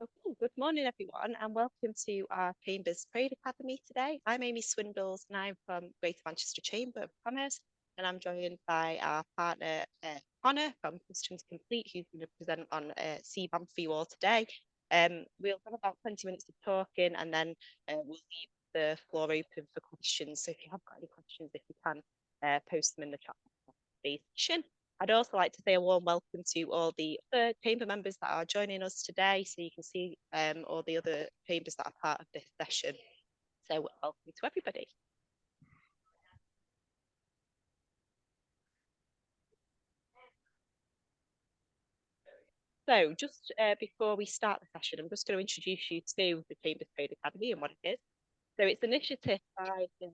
Okay, good morning, everyone, and welcome to our Chambers Trade Academy today. I'm Amy Swindles, and I'm from Greater Manchester Chamber of Commerce, and I'm joined by our partner, Connor from Customs Complete, who's going to present on CBAM for you all today. We'll have about 20 minutes of talking, and then we'll leave the floor open for questions. So if you have got any questions, if you can, post them in the chat box after today's session. I'd also like to say a warm welcome to all the other chamber members that are joining us today. So you can see all the other chambers that are part of this session. So welcome to everybody. So just before we start the session, I'm just going to introduce you to the Chambers Trade Academy and what it is. So it's an initiative by the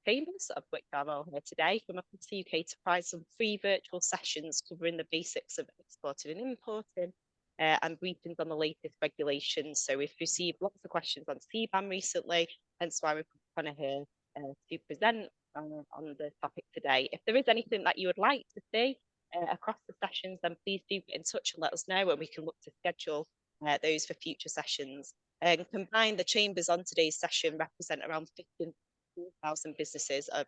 chambers, of which I'm all here today, from across the UK to provide some free virtual sessions covering the basics of exporting and importing and briefings on the latest regulations. So we've received lots of questions on CBAM recently, hence why we've put Connor here to present on the topic today. If there is anything that you would like to see across the sessions, then please do get in touch and let us know, and we can look to schedule those for future sessions. And combined, the chambers on today's session represent around 15,000 businesses of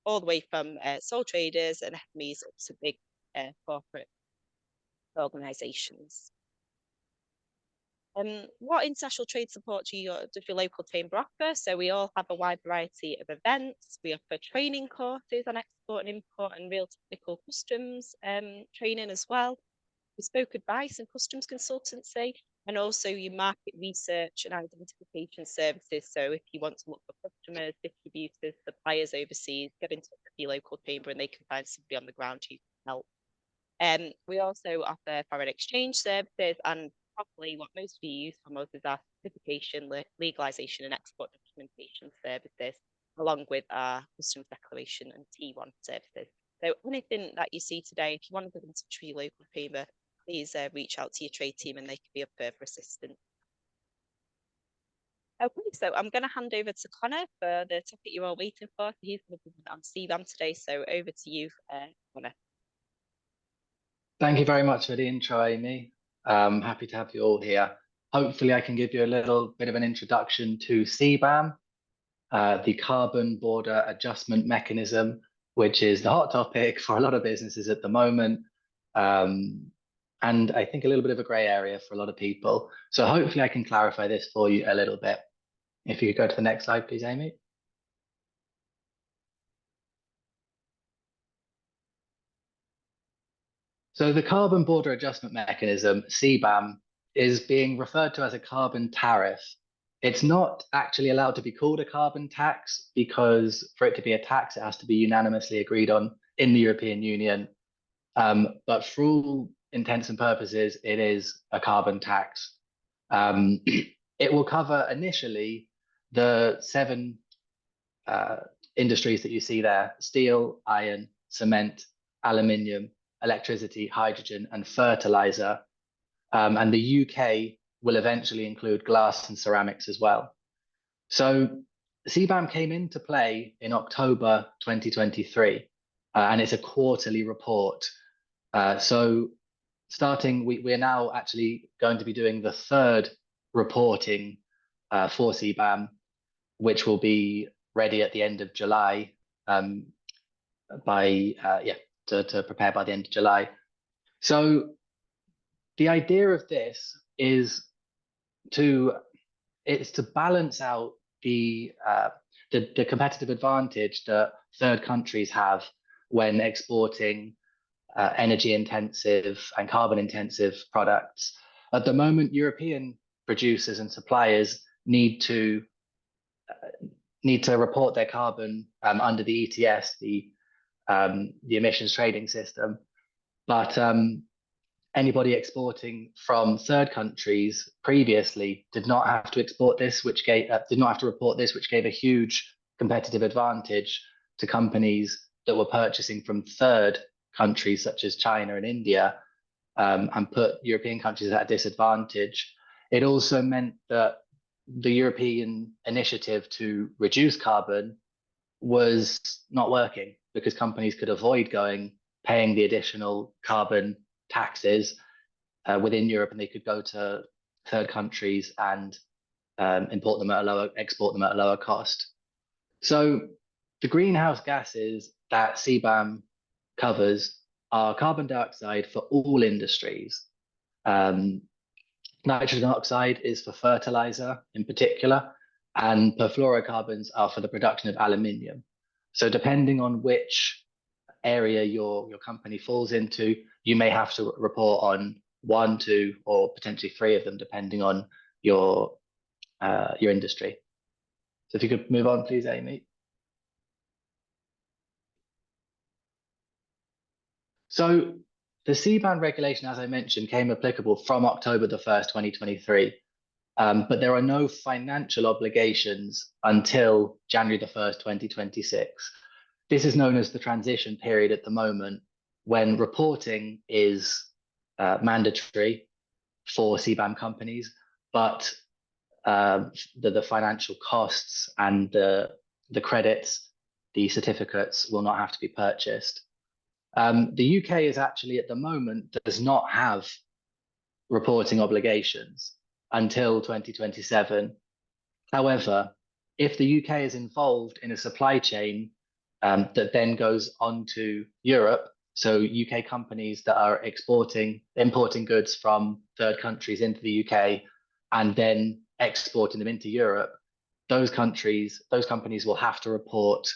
all the way from sole traders and SMEs up to big corporate organisations. What international trade support does your local chamber offer? So we all have a wide variety of events. We offer training courses on export and import and real technical customs training as well. Bespoke advice and customs consultancy, and also your market research and identification services. So if you want to look for customers, distributors, suppliers overseas, get in touch with your local chamber and they can find somebody on the ground who can help. We also offer foreign exchange services, and probably what most of you use from us is our certification, legalisation and export documentation services, along with our customs declaration and T1 services. So anything that you see today, if you want to get in touch with your local chamber, please reach out to your trade team and they can be of further assistance. Okay, so I'm going to hand over to Connor for the topic you're all waiting for. He's going to present on CBAM today, so over to you, Connor. Thank you very much for the intro, Amy. Happy to have you all here. Hopefully I can give you a little bit of an introduction to CBAM, the Carbon Border Adjustment Mechanism, which is the hot topic for a lot of businesses at the moment. And I think a little bit of a grey area for a lot of people. So hopefully I can clarify this for you a little bit. If you could go to the next slide, please, Amy. So the Carbon Border Adjustment Mechanism, CBAM, is being referred to as a carbon tariff. It's not actually allowed to be called a carbon tax because for it to be a tax, it has to be unanimously agreed on in the European Union. But for all intents and purposes, it is a carbon tax. It will cover initially the 7 industries that you see there: steel, iron, cement, aluminium, electricity, hydrogen, and fertilizer. And the UK will eventually include glass and ceramics as well. So CBAM came into play in October 2023, and it's a quarterly report. So starting, we are now actually going to be doing the 3rd reporting for CBAM, which will be ready at the end of July, to prepare by the end of July. So the idea of this is to balance out the competitive advantage that 3rd countries have when exporting energy intensive and carbon intensive products. At the moment, European producers and suppliers need to report their carbon under the ETS, the emissions trading system, but anybody exporting from 3rd countries previously did not have to report this, which gave a huge competitive advantage to companies that were purchasing from 3rd countries such as China and India, and put European countries at a disadvantage. It also meant that the European initiative to reduce carbon was not working because companies could avoid paying the additional carbon taxes within Europe, and they could go to third countries and export them at a lower cost. So the greenhouse gases that CBAM covers are carbon dioxide for all industries. Nitrogen oxide is for fertilizer in particular, and perfluorocarbons are for the production of aluminium. So depending on which area your company falls into, you may have to report on 1, 2, or potentially 3 of them, depending on your industry. So if you could move on, please, Amy. So the CBAM regulation, as I mentioned, came applicable from October the 1st, 2023. But there are no financial obligations until January the 1st, 2026. This is known as the transition period at the moment, when reporting is mandatory for CBAM companies, but the financial costs and the credits, the certificates will not have to be purchased. The UK is actually at the moment does not have reporting obligations until 2027. However, if the UK is involved in a supply chain that then goes on to Europe, so UK companies that are importing goods from third countries into the UK and then exporting them into Europe, those companies will have to report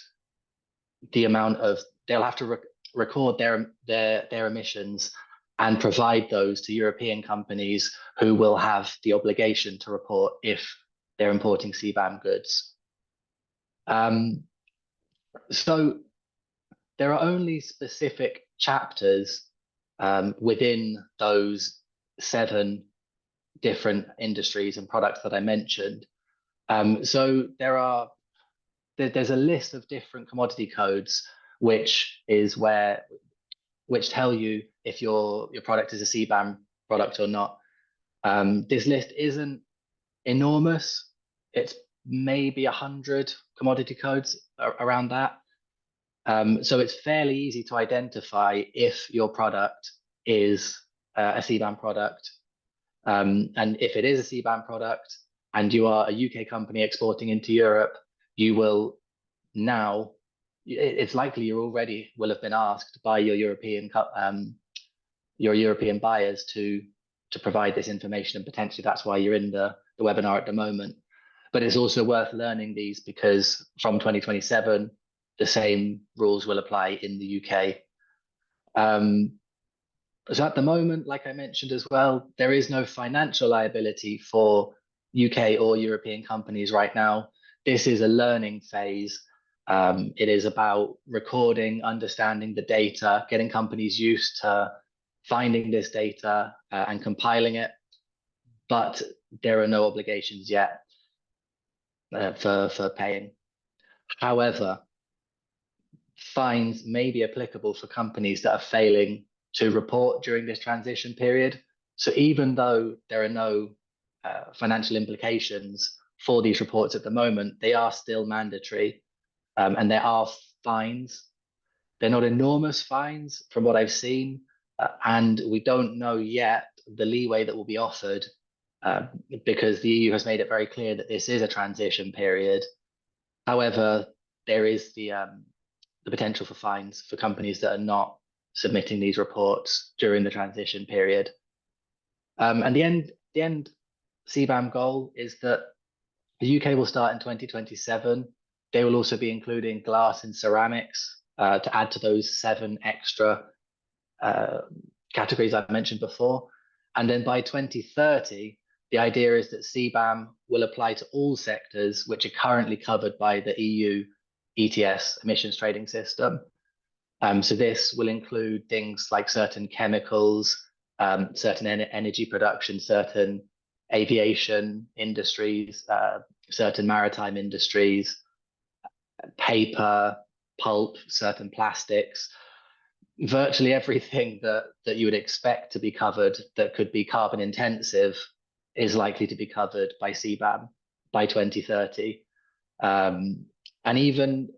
the amount of, they'll have to record their emissions and provide those to European companies who will have the obligation to report if they're importing CBAM goods. So there are only specific chapters within those 7 different industries and products that I mentioned. So there's a list of different commodity codes, which tell you if your product is a CBAM product or not. This list isn't enormous. It's maybe 100 commodity codes around that. So it's fairly easy to identify if your product is a CBAM product. And if it is a CBAM product and you are a UK company exporting into Europe, you will now, it's likely you already will have been asked by your European buyers to provide this information, and potentially that's why you're in the webinar at the moment. But it's also worth learning these because from 2027, the same rules will apply in the UK. So at the moment, like I mentioned as well, there is no financial liability for UK or European companies right now. This is a learning phase. It is about recording, understanding the data, getting companies used to finding this data and compiling it. But there are no obligations yet for paying. However, fines may be applicable for companies that are failing to report during this transition period. So even though there are no financial implications for these reports at the moment, they are still mandatory, and there are fines. They're not enormous fines from what I've seen, and we don't know yet the leeway that will be offered because the EU has made it very clear that this is a transition period. However, there is the potential for fines for companies that are not submitting these reports during the transition period. And the end CBAM goal is that the UK will start in 2027. They will also be including glass and ceramics to add to those 7 extra categories I mentioned before. And then by 2030, the idea is that CBAM will apply to all sectors which are currently covered by the EU ETS emissions trading system. So this will include things like certain chemicals, certain energy production, certain aviation industries, certain maritime industries, paper, pulp, certain plastics, virtually everything that you would expect to be covered that could be carbon intensive is likely to be covered by CBAM by 2030. And even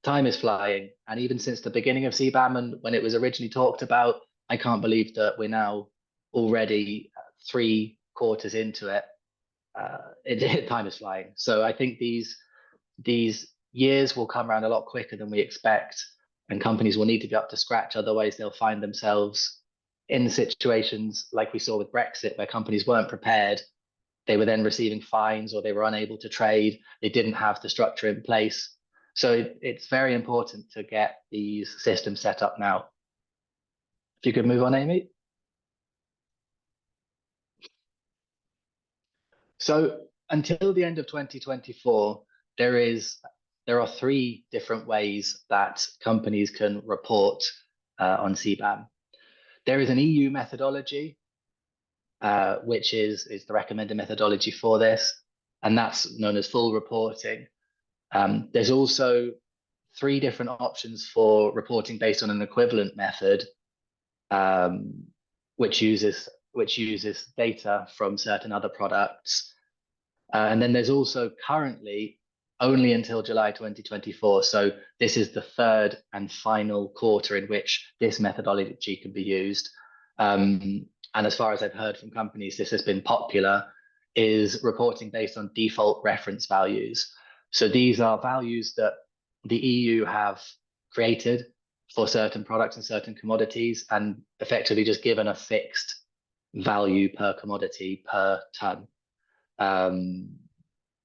time is flying. And even since the beginning of CBAM and when it was originally talked about, I can't believe that we're now already 3 quarters into it, time is flying. So I think these years will come around a lot quicker than we expect, and companies will need to be up to scratch. Otherwise, they'll find themselves in situations like we saw with Brexit, where companies weren't prepared. They were then receiving fines, or they were unable to trade. They didn't have the structure in place. So it's very important to get these systems set up now. If you could move on, Amy. So until the end of 2024, there are three different ways that companies can report on CBAM. There is an EU methodology, which is the recommended methodology for this, and that's known as full reporting. There's also three different options for reporting based on an equivalent method, which uses data from certain other products. And then there's also currently only until July 2024. So this is the third and final quarter in which this methodology can be used. And as far as I've heard from companies, this has been popular, is reporting based on default reference values. So these are values that the EU have created for certain products and certain commodities, and effectively just given a fixed value per commodity per ton.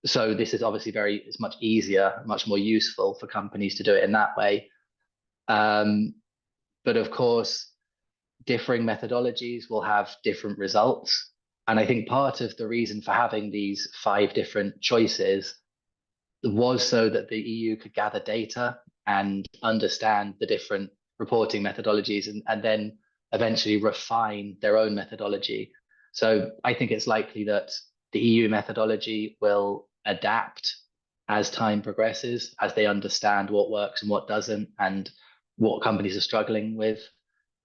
So this is obviously it's much easier, much more useful for companies to do it in that way. But of course, differing methodologies will have different results. And I think part of the reason for having these 5 different choices was so that the EU could gather data and understand the different reporting methodologies, and then eventually refine their own methodology. So I think it's likely that the EU methodology will adapt as time progresses, as they understand what works and what doesn't, and what companies are struggling with,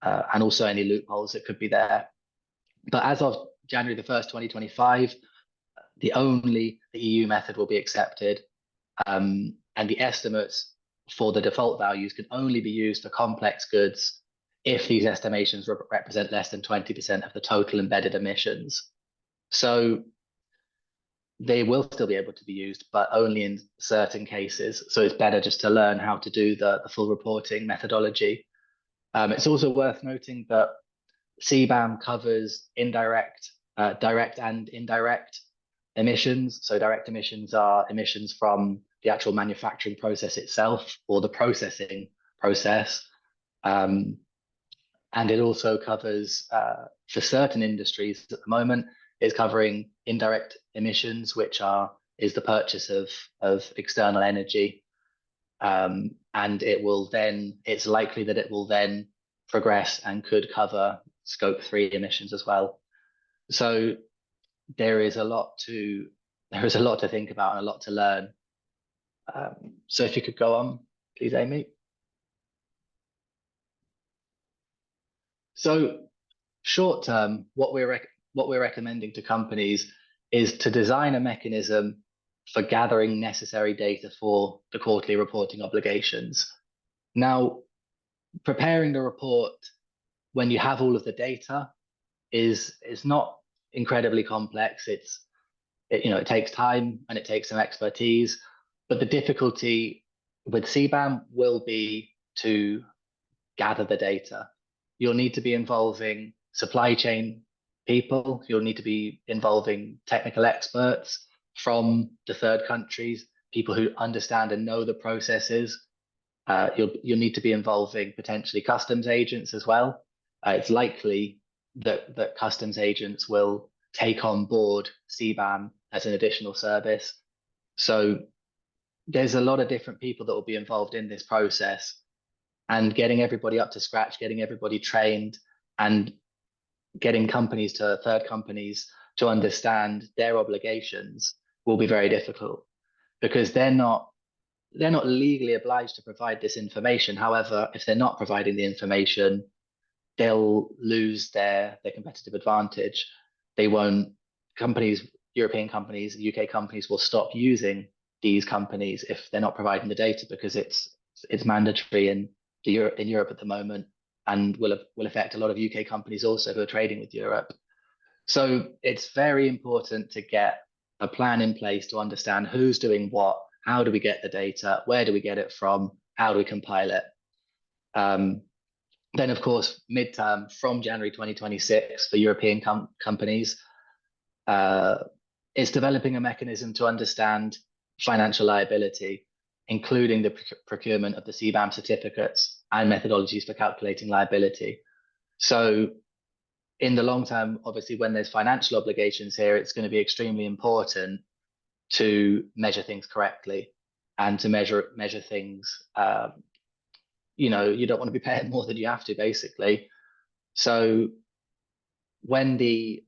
and also any loopholes that could be there. But as of January the 1st, 2025, the EU method will be accepted, and the estimates for the default values can only be used for complex goods if these estimations represent less than 20% of the total embedded emissions. So they will still be able to be used, but only in certain cases. So it's better just to learn how to do the full reporting methodology. It's also worth noting that CBAM covers direct and indirect emissions. So direct emissions are emissions from the actual manufacturing process itself, or the processing process. And it also covers, for certain industries at the moment, it's covering indirect emissions, which is the purchase of external energy. And it's likely that it will then progress and could cover Scope 3 emissions as well. So there is a lot to think about and a lot to learn. So if you could go on, please, Amy. So short term, what we're recommending to companies is to design a mechanism for gathering necessary data for the quarterly reporting obligations. Now, preparing the report when you have all of the data is not incredibly complex. It takes time and it takes some expertise, but the difficulty with CBAM will be to gather the data. You'll need to be involving supply chain people. You'll need to be involving technical experts from the third countries, people who understand and know the processes. You'll need to be involving potentially customs agents as well. It's likely that customs agents will take on board CBAM as an additional service. So there's a lot of different people that will be involved in this process, and getting everybody up to scratch, getting everybody trained, and getting third companies to understand their obligations will be very difficult, because they're not legally obliged to provide this information. However, if they're not providing the information, they'll lose their competitive advantage. European companies, UK companies will stop using these companies if they're not providing the data, because it's mandatory in Europe at the moment, and will affect a lot of UK companies also who are trading with Europe. So it's very important to get a plan in place to understand who's doing what, how do we get the data, where do we get it from, how do we compile it. Then, of course, midterm from January 2026 for European companies is developing a mechanism to understand financial liability, including the procurement of the CBAM certificates and methodologies for calculating liability. So in the long term, obviously, when there's financial obligations here, it's going to be extremely important to measure things correctly and to measure things. You don't want to be paying more than you have to, basically. So when the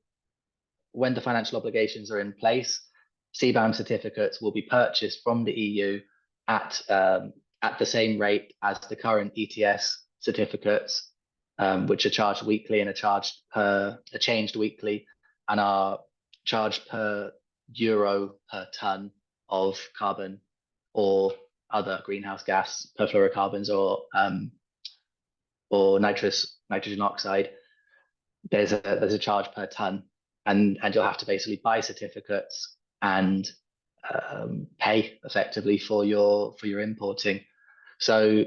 financial obligations are in place, CBAM certificates will be purchased from the EU at the same rate as the current ETS certificates, which are charged weekly and are changed weekly and are charged per euro per ton of carbon or other greenhouse gas, perfluorocarbons or nitrogen oxide. There's a charge per ton, and you'll have to basically buy certificates and pay effectively for your importing. So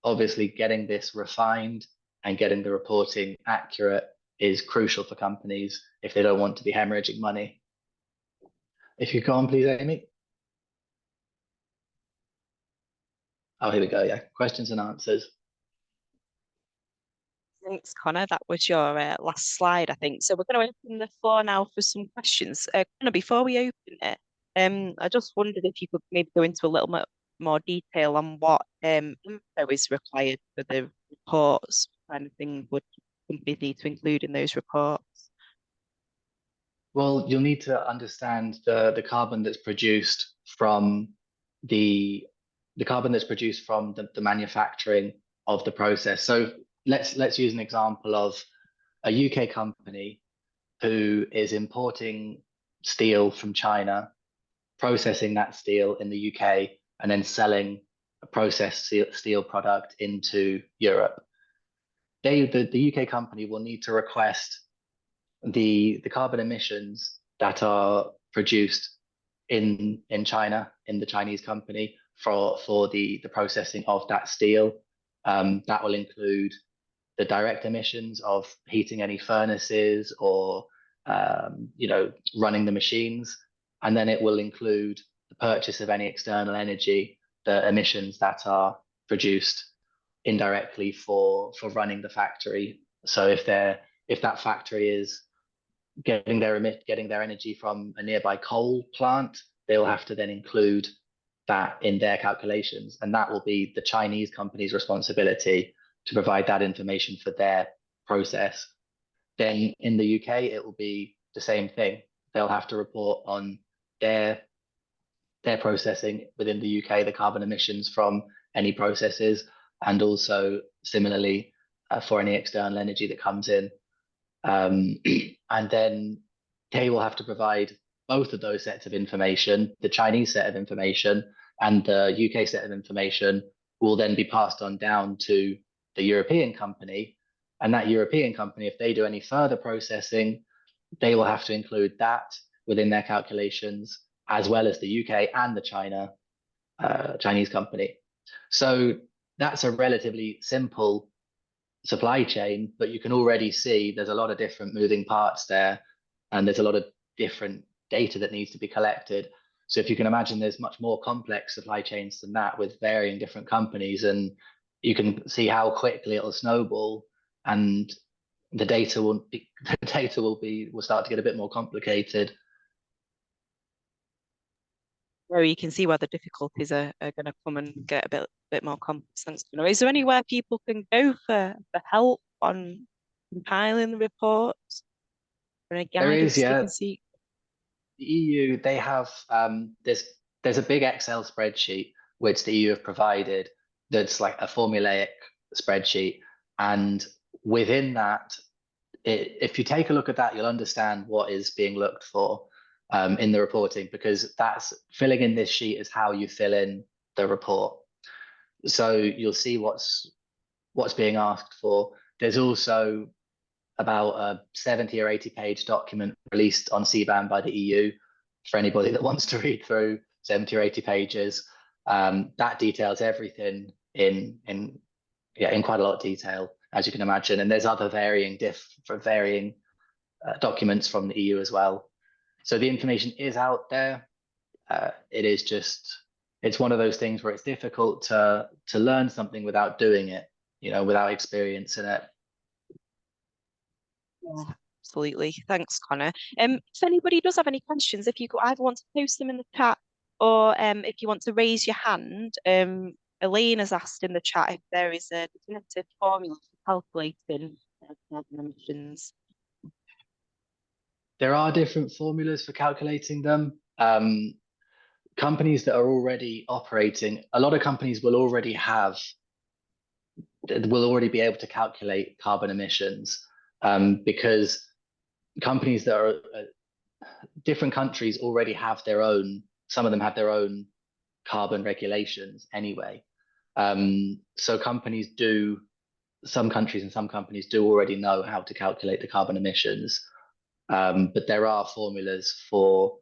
obviously getting this refined and getting the reporting accurate is crucial for companies if they don't want to be hemorrhaging money. If you go on, please, Amy. Oh, here we go. Yeah, questions and answers. Thanks, Connor. That was your last slide, I think. So we're going to open the floor now for some questions. Connor, before we open it, I just wondered if you could maybe go into a little bit more detail on what info is required for the reports, what kind of thing would companies need to include in those reports? Well, you'll need to understand the carbon that's produced from the the manufacturing of the process. So let's use an example of a UK company who is importing steel from China, processing that steel in the UK, and then selling a processed steel product into Europe. The UK company will need to request the carbon emissions that are produced in China, in the Chinese company for the processing of that steel. That will include the direct emissions of heating any furnaces or running the machines, and then it will include the purchase of any external energy, the emissions that are produced indirectly for running the factory. So if that factory is getting their energy from a nearby coal plant, they will have to then include that in their calculations, and that will be the Chinese company's responsibility to provide that information for their process. Then in the UK, it will be the same thing. They'll have to report on their processing within the UK, the carbon emissions from any processes, and also similarly for any external energy that comes in. And then they will have to provide both of those sets of information. The Chinese set of information and the UK set of information will then be passed on down to the European company. And that European company, if they do any further processing, they will have to include that within their calculations, as well as the UK and the Chinese company. So that's a relatively simple supply chain, but you can already see there's a lot of different moving parts there, and there's a lot of different data that needs to be collected. So if you can imagine, there's much more complex supply chains than that with varying different companies, and you can see how quickly it'll snowball, and the data will start to get a bit more complicated. Where you can see where the difficulties are going to come and get a bit more complex. Thanks. Is there anywhere people can go for help on compiling the reports? Or any There guidance is, yeah. they can see? The EU, they have there's a big Excel spreadsheet which the EU have provided that's like a formulaic spreadsheet, and within that, if you take a look at that, you'll understand what is being looked for in the reporting, because that's filling in this sheet is how you fill in the report. So you'll see what's being asked for. There's also about a 70 or 80-page document released on CBAM by the EU for anybody that wants to read through 70 or 80 pages. That details everything in quite a lot of detail, as you can imagine. And there's other varying documents from the EU as well. So the information is out there. It is just, it's one of those things where it's difficult to learn something without doing it, without experience in it. Yeah, absolutely. Thanks, Connor. If anybody does have any questions, if you either want to post them in the chat or if you want to raise your hand, Elaine has asked in the chat if there is a definitive formula for calculating carbon emissions. There are different formulas for calculating them. Companies that are already operating, a lot of companies will already be able to calculate carbon emissions, because companies that are different countries already have their own, some of them have their own carbon regulations anyway. So some countries and some companies do already know how to calculate the carbon emissions, but there are formulas for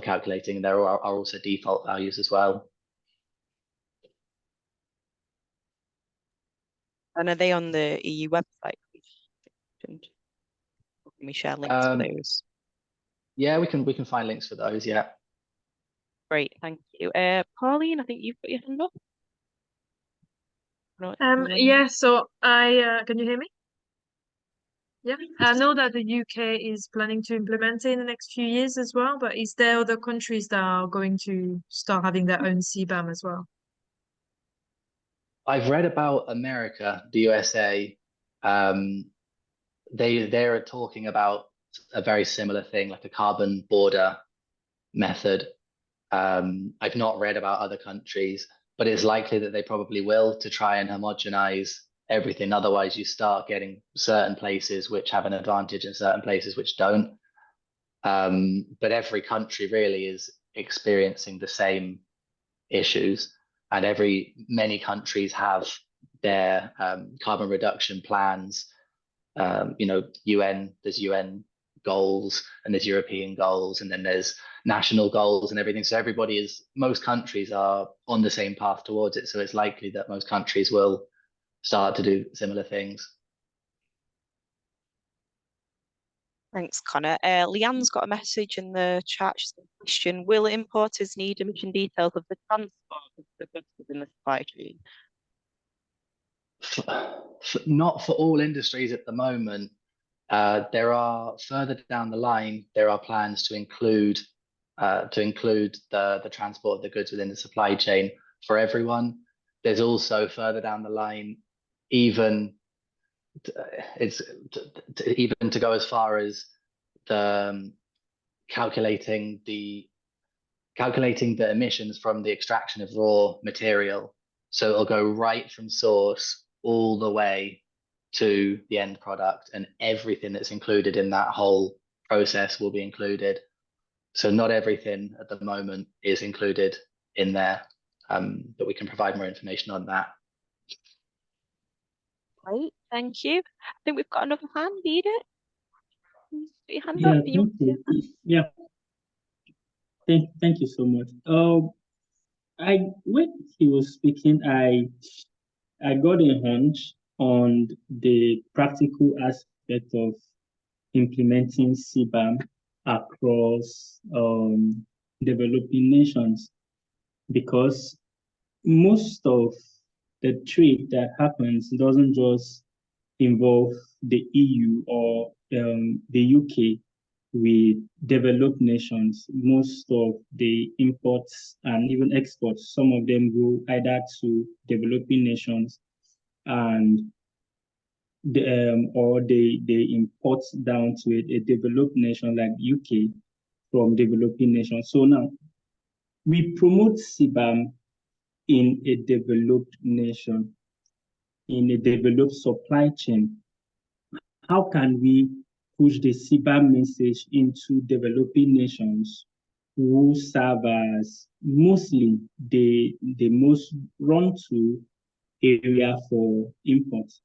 calculating. There are also default values as well. And are they on the EU website? Can we share links for those? Yeah, we can find links for those. Yeah. Great, thank you. Pauline, I think you've got your hand up. Yeah, so can you hear me? Yeah, I know that the UK is planning to implement it in the next few years as well, but is there other countries that are going to start having their own CBAM as well? I've read about America, the USA. They're talking about a very similar thing, like a carbon border method. I've not read about other countries, but it's likely that they probably will, to try and homogenize everything. Otherwise, you start getting certain places which have an advantage and certain places which don't. But every country really is experiencing the same issues, and many countries have their carbon reduction plans. There's UN goals and there's European goals, and then there's national goals and everything. So most countries are on the same path towards it. So it's likely that most countries will start to do similar things. Thanks, Connor. Leanne's got a message in the chat. She's got a question. Will importers need emission details of the transport of the goods within the supply chain? Not for all industries at the moment. There are further down the line, there are plans to include the transport of the goods within the supply chain for everyone. There's also further down the line, even to go as far as calculating the emissions from the extraction of raw material. So it'll go right from source all the way to the end product, and everything that's included in that whole process will be included. So not everything at the moment is included in there, but we can provide more information on that. Great, thank you. I think we've got another hand. Edith, put your hand Yeah, up. thank you. Yeah, thank you so much. When he was speaking, I got a hunch on the practical aspect of implementing CBAM across developing nations, because most of the trade that happens doesn't just involve the EU or the UK with developed nations. Most of the imports and even exports, some of them go either to developing nations and or they import down to a developed nation like UK from developing nations. So now we promote CBAM in a developed nation, in a developed supply chain. How can we push the CBAM message into developing nations who serve as mostly the most run to area for imports?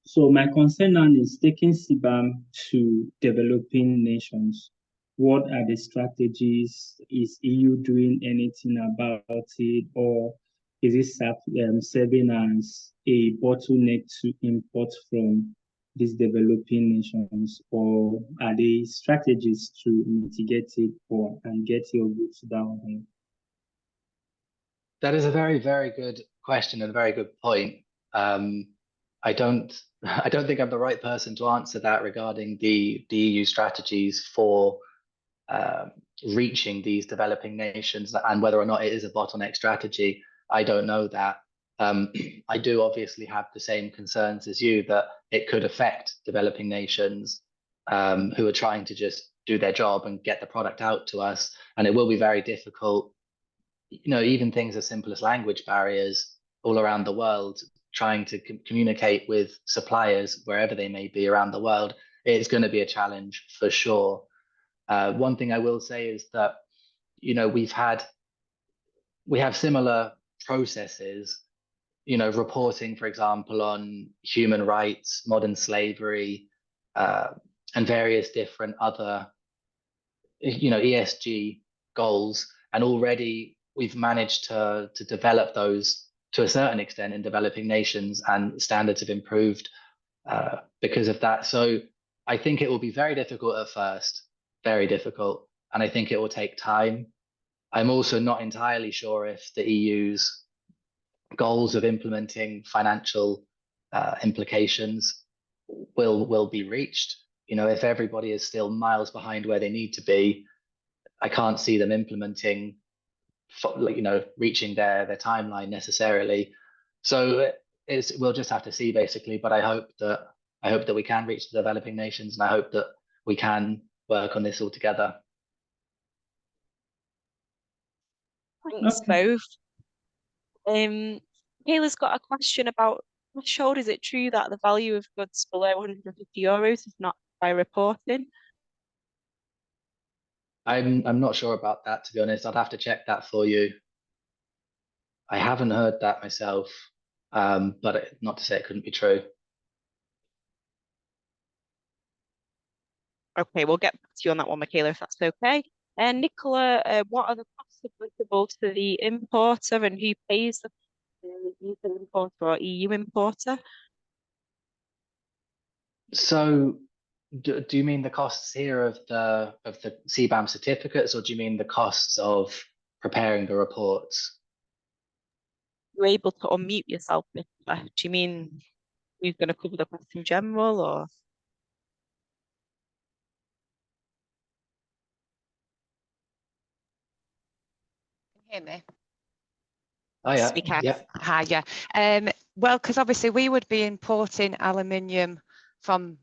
So my concern now is taking CBAM to developing nations. What are the strategies? Is EU doing anything about it, or is it serving as a bottleneck to import from these developing nations, or are there strategies to mitigate it or and get your goods down here? That is a very, very good question and a very good point. I don't I don't think I'm the right person to answer that regarding the EU strategies for reaching these developing nations and whether or not it is a bottleneck strategy. I don't know that. I do obviously have the same concerns as you that it could affect developing nations who are trying to just do their job and get the product out to us, and it will be very difficult. Even things as simple as language barriers all around the world, trying to communicate with suppliers wherever they may be around the world, it's going to be a challenge for sure. One thing I will say is that we have similar processes, reporting, for example, on human rights, modern slavery, and various different other ESG goals, and already we've managed to develop those to a certain extent in developing nations, and standards have improved because of that. So I think it will be very difficult at first, very difficult, and I think it will take time. I'm also not entirely sure if the EU's goals of implementing financial implications will be reached. If everybody is still miles behind where they need to be, I can't see them implementing, reaching their timeline necessarily. So we'll just have to see, basically. But I hope that we can reach the developing nations, and I hope that we can work on this all together. Thanks both. Kayla's got a question about threshold. Is it true that the value of goods below 150 euros is not by reporting? I'm not sure about that, to be honest. I'd have to check that for you. I haven't heard that myself, but not to say it couldn't be true. Okay, we'll get back to you on that one, Michaela, if that's okay. And Nicola, what are the costs applicable to the importer, and who pays the UK importer or EU importer? So, do you mean the costs here of the CBAM certificates, or do you mean the costs of preparing the reports? You're able to unmute yourself, Nicola. Do you mean who's going to cover the cost in general, or? Hear me? Oh Yes, yeah, we can. yeah. Hi, yeah. Well, because obviously we would be importing aluminium from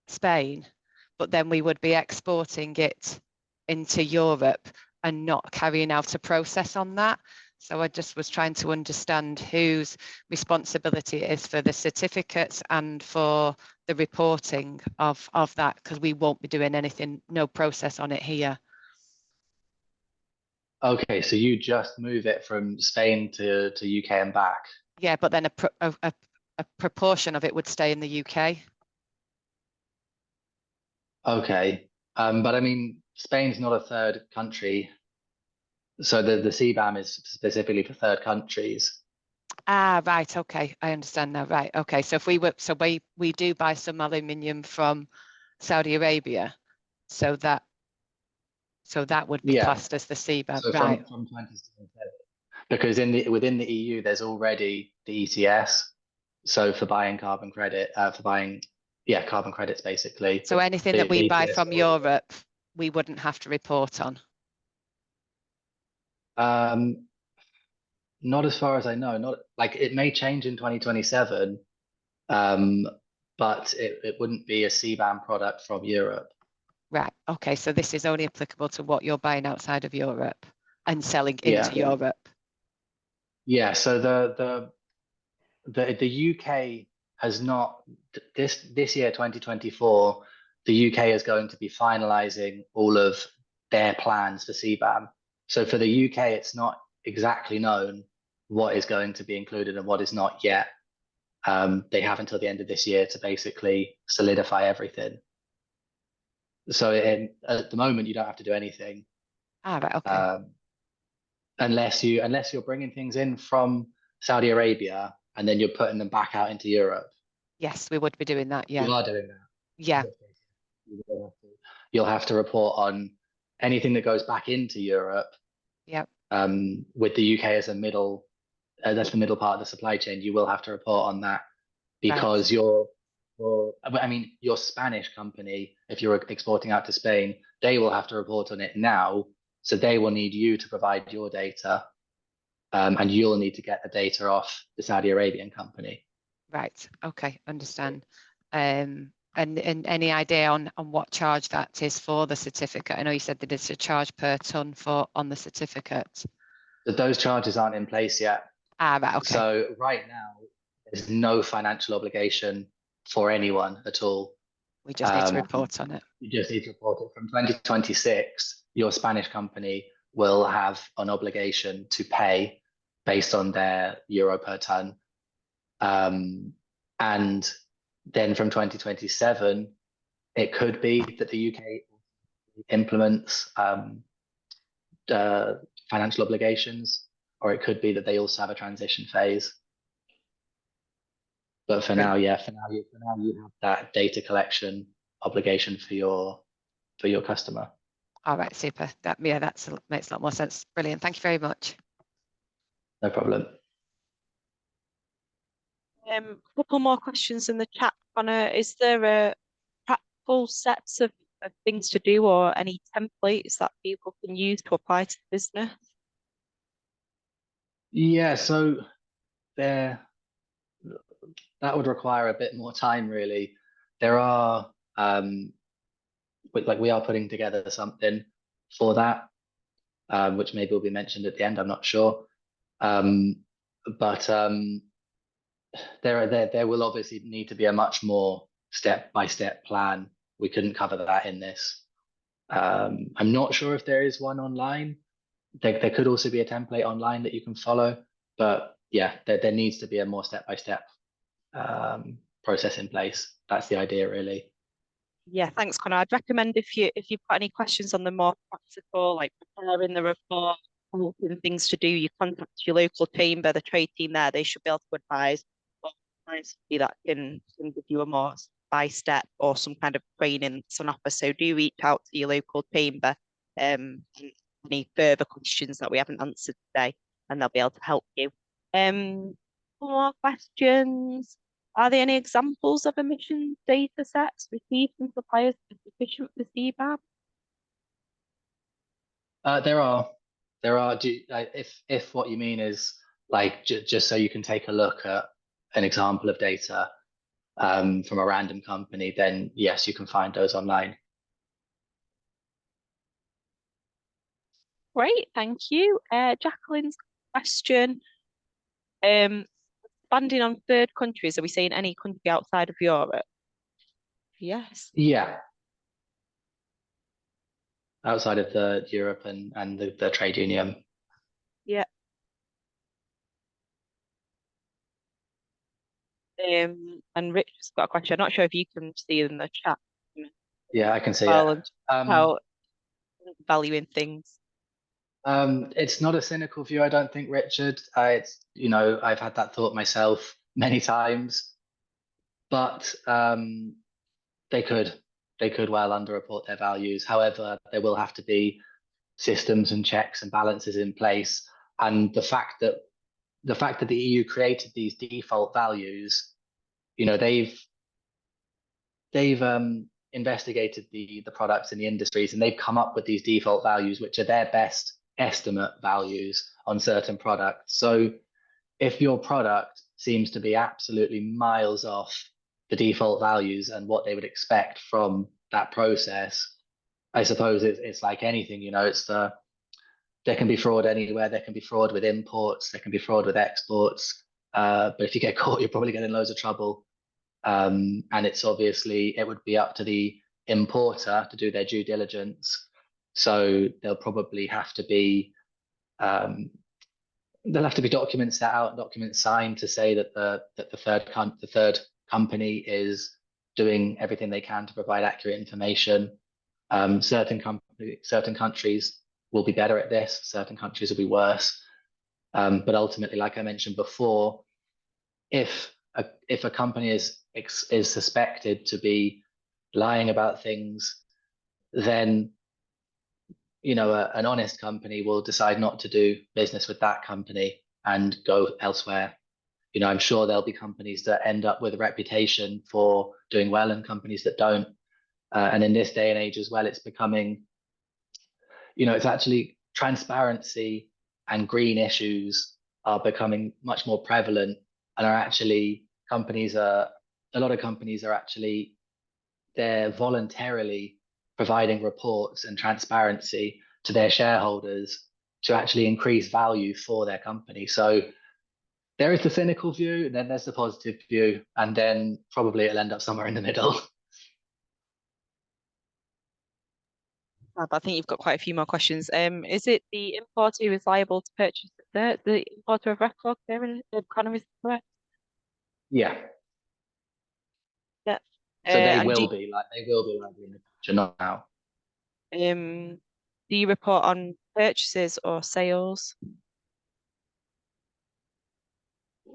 Spain, but then we would be exporting it into Europe and not carrying out a process on that. So I just was trying to understand whose responsibility it is for the certificates and for the reporting of that, because we won't be doing anything, no process on it here. Okay, so you just move it from Spain to UK and back. Yeah, but then a proportion of it would stay in the UK. Okay, but I mean, Spain's not a third country, so the CBAM is specifically for third countries. Ah, right. Okay, I understand now. Right. Okay, so if we do buy some aluminium from Saudi Arabia, so that would be classed as the CBAM, so right? From 2027, because within the EU there's already the ETS. So for buying carbon credit, carbon credits basically. So anything that we buy from already. Europe, we wouldn't have to report on. Not as far as I know. Not like it may change in 2027, but it wouldn't be a CBAM product from Europe. Right. Okay. So this is only applicable to what you're buying outside of Europe and selling into Europe. Yeah. So the UK has not this year 2024. The UK is going to be finalising all of their plans for CBAM. So for the UK, it's not exactly known what is going to be included and what is not yet. They have until the end of this year to basically solidify everything. So at the moment, you don't have to do anything. Right, okay. Unless you're bringing things in from Saudi Arabia and then you're putting them back out into Europe. Yes, we would be doing that. Yeah. You are doing that. Yeah. You'll have to report on anything that goes back into Europe. Yeah. With the UK as a middle, that's the middle part of the supply chain. You will have to report on that because your Spanish company, if you're exporting out to Spain, they will have to report on it now. So they will need you to provide your data, and you'll need to get the data off the Saudi Arabian company. Right. Okay. Understand. And any idea on what charge that is for the certificate? I know you said that it's a charge per ton on the certificate. But those charges aren't in place yet. Right. Okay. So right now, there's no financial obligation for anyone at all. We just need to report on it. You just need to report it. From 2026, your Spanish company will have an obligation to pay based on their euro per ton. And then from 2027, it could be that the UK implements financial obligations, or it could be that they also have a transition phase. But for now, yeah, for now you have that data collection obligation for your customer. All right, super. That makes a lot more sense. Brilliant. Thank you very much. No problem. A couple more questions in the chat, Connor. Is there a practical sets of things to do or any templates that people can use to apply to the business? Yeah, so that would require a bit more time, really. There are we are putting together something for that, which maybe will be mentioned at the end. I'm not sure, but there will obviously need to be a much more step-by-step plan. We couldn't cover that in this. I'm not sure if there is one online. There could also be a template online that you can follow, but yeah, there needs to be a more step-by-step process in place. That's the idea, really. Yeah, thanks, Connor. I'd recommend if you've got any questions on the more practical, like preparing the report, and things to do, you contact your local chamber, the trade team there. They should be able to advise that can give you a more by step or some kind of training that's on offer. So do reach out to your local chamber. Any further questions that we haven't answered today, and they'll be able to help you. More questions. Are there any examples of emission data sets received from suppliers sufficient for CBAM? There are. If what you mean is like just so you can take a look at an example of data from a random company, then yes, you can find those online. Great, thank you. Jacqueline's question. Expanding on third countries, are we saying any country outside of Europe? Yes. Yeah. Outside of the Europe and the trade union. Yeah. And Rich has got a question. I'm not sure if you can see in the chat. Yeah, I can see it. How valuing things. It's not a cynical view, I don't think, Richard. It's I've had that thought myself many times, but they could well underreport their values. However, there will have to be systems and checks and balances in place, and the fact that the EU created these default values, they've investigated the products in the industries, and they've come up with these default values, which are their best estimate values on certain products. So if your product seems to be absolutely miles off the default values and what they would expect from that process, I suppose it's like anything, there can be fraud anywhere. There can be fraud with imports, there can be fraud with exports, but if you get caught, you're probably getting loads of trouble. And it would be up to the importer to do their due diligence. So there'll probably have to be there'll have to be documents set out and documents signed to say that the third company is doing everything they can to provide accurate information. Certain countries will be better at this, certain countries will be worse. But ultimately, like I mentioned before, if a company is suspected to be lying about things, then an honest company will decide not to do business with that company and go elsewhere. I'm sure there'll be companies that end up with a reputation for doing well and companies that don't. And in this day and age as well, it's becoming, it's actually transparency and green issues are becoming much more prevalent, and are actually a lot of companies are actually, they're voluntarily providing reports and transparency to their shareholders to actually increase value for their company. So there is the cynical view, and then there's the positive view, and then probably it'll end up somewhere in the middle. I think you've got quite a few more questions. Is it the importer who is liable to purchase the importer of record there in the economy? Correct? Yeah. Yeah. So they And will be liable in the future, not now. Do you report on purchases or sales?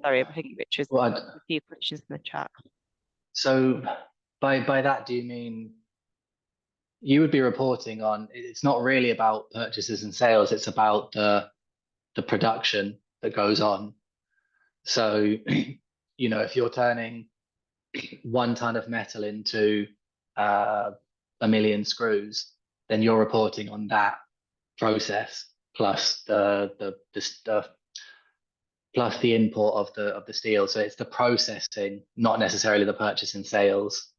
Sorry, I'm taking pictures. A few questions in the chat. So by that, do you mean you would be reporting on, it's not really about purchases and sales, it's about the production that goes on. So, if you're turning 1 ton of metal into 1 million screws, then you're reporting on that process plus the plus the import of the steel. So it's the processing, not necessarily the purchase and sales.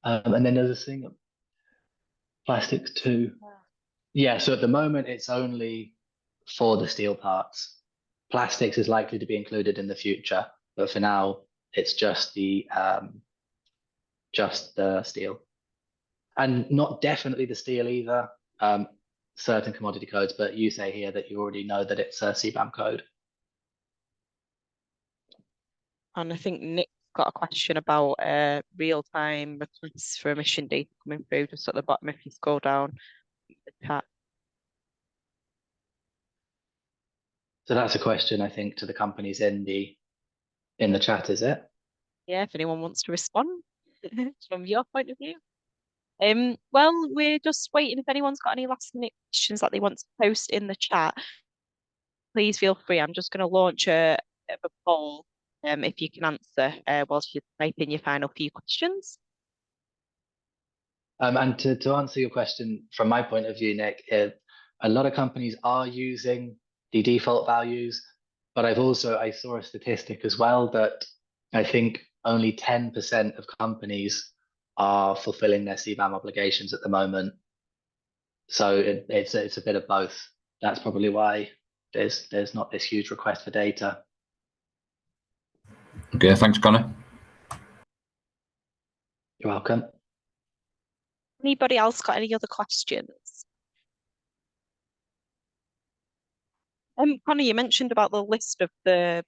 And then there's a thing, plastics too. Yeah, so at the moment it's only for the steel parts. Plastics is likely to be included in the future, but for now it's just the steel, and not definitely the steel either. Certain commodity codes, but you say here that you already know that it's a CBAM code. And I think Nick's got a question about real-time requests for emission data coming through just at the bottom if you scroll down the chat. So that's a question, I think, to the companies in the chat, is it? Yeah, if anyone wants to respond from your point of view. Well, we're just waiting if anyone's got any last minute questions that they want to post in the chat. Please feel free. I'm just going to launch a poll if you can answer whilst you type in your final few questions. And to answer your question from my point of view, Nick, a lot of companies are using the default values, but I saw a statistic as well that I think only 10% of companies are fulfilling their CBAM obligations at the moment. So it's a bit of both. That's probably why there's not this huge request for data. Okay, thanks, Connor. You're welcome. Anybody else got any other questions? Connor, you mentioned about the list of the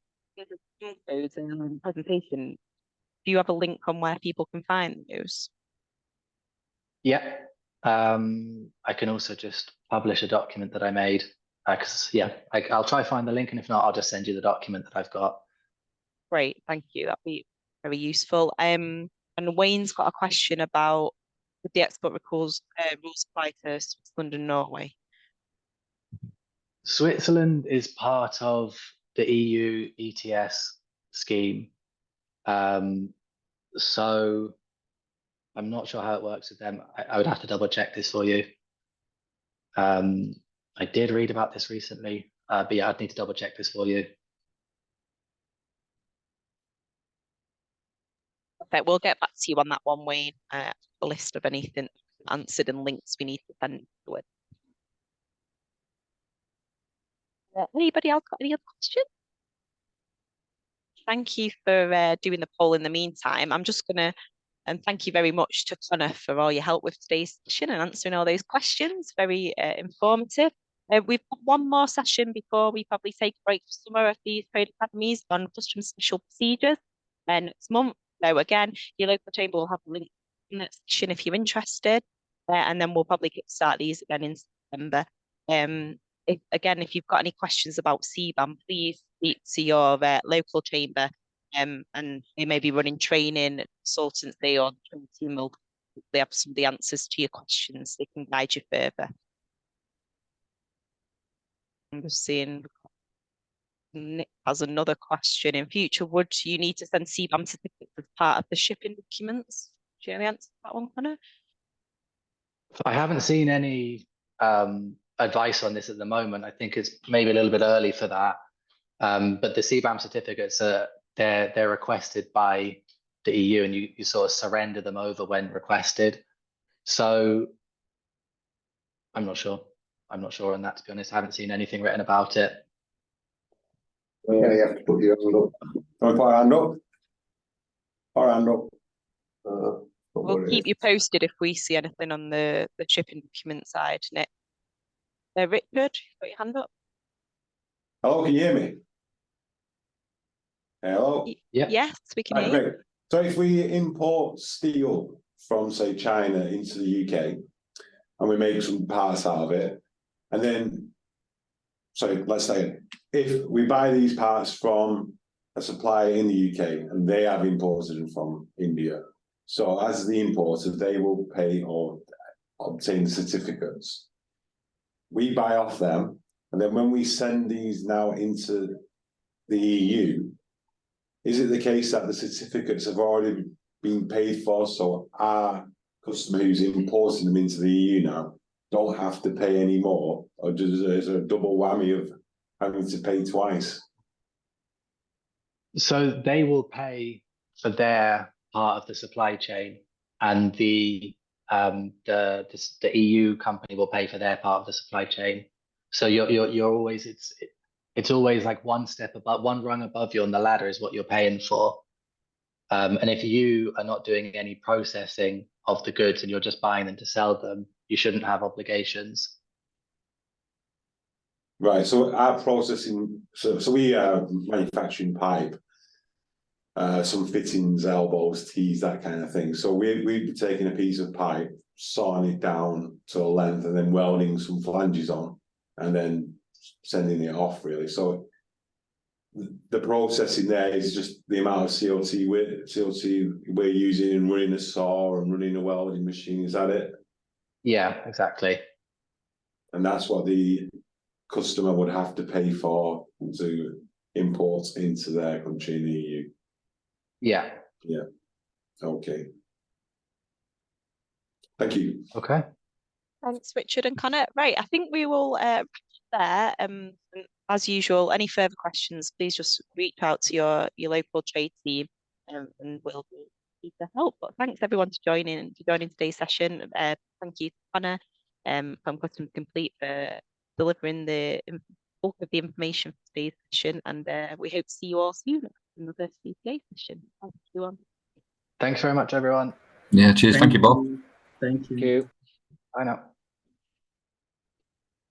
codes in the presentation. Do you have a link on where people can find those? Yeah. I can also just publish a document that I made. I'll try find the link, and if not, I'll just send you the document that I've got. Great, thank you. That'd be very useful. And Wayne's got a question about would the export rules apply to Switzerland and Norway? Switzerland is part of the EU ETS scheme. So I'm not sure how it works with them. I would have to double check this for you. I did read about this recently, but yeah, I'd need to double check this for you. Okay, we'll get back to you on that one, Wayne. A list of anything answered and links we need to send to it. Anybody else got any other questions? Thank you for doing the poll in the meantime. I'm just going to And thank you very much to Connor for all your help with today's session and answering all those questions. Very informative. We've got one more session before we probably take a break for summer of these trade academies on custom special procedures next month. So again, your local chamber will have a link in that session if you're interested. And then we'll probably start these again in September. If you've got any questions about CBAM, please speak to your local chamber, and they may be running training, consultancy, or the training team will have some of the answers to your questions. They can guide you further. I'm just seeing Nick has another question. In future, would you need to send CBAM certificates as part of the shipping documents? Do you have the answer to that one, Connor? I haven't seen any advice on this at the moment. I think it's maybe a little bit early for that. But the CBAM certificates they're requested by the EU, and you sort of surrender them over when requested. So I'm not sure. I'm not sure on that, to be honest. I haven't seen anything written about it. Yeah, you have to put your hand up. Don't put your hand up. Put your hand up. We'll keep you posted if we see anything on the shipping document side, Nick. Richard, put your hand up. Hello, can you hear me? Hello? Yeah. Yes, we can hear you. Great. So if we import steel from, say, China into the UK, and we make some parts out of it, and then, sorry, let's say, if we buy these parts from a supplier in the UK, and they have imported them from India, so as the importer, they will pay or obtain the certificates. We buy off them, and then when we send these now into the EU, is it the case that the certificates have already been paid for, so our customer who's importing them into the EU now don't have to pay any more, or is there a double whammy of having to pay twice? So they will pay for their part of the supply chain, and the EU company will pay for their part of the supply chain. So you're always it's always like one step above, one rung above you on the ladder is what you're paying for. And if you are not doing any processing of the goods and you're just buying them to sell them, you shouldn't have obligations. Right. So our processing, so we are manufacturing pipe, some fittings, elbows, tees, that kind of thing. So we'd be taking a piece of pipe, sawing it down to a length, and then welding some flanges on, and then sending it off, really. So the processing there is just the amount of CLT we're using and running a saw and running a welding machine. Is that it? Yeah, exactly. And that's what the customer would have to pay for to import into their country in the EU. Yeah. Yeah. Okay. Thank you. Okay. Thanks, Richard and Connor. Right, I think we will wrap up there. As usual, any further questions, please just reach out to your local trade team, and we'll be happy to help. But thanks everyone for joining today's session. Thank you, Connor, from Customs Complete for delivering the bulk of the information for today's session, and we hope to see you all soon at another CPA session. Thanks, everyone. Thanks very much, everyone. Yeah, cheers. Thank you, Bob. Thank you. Thank you. Bye now.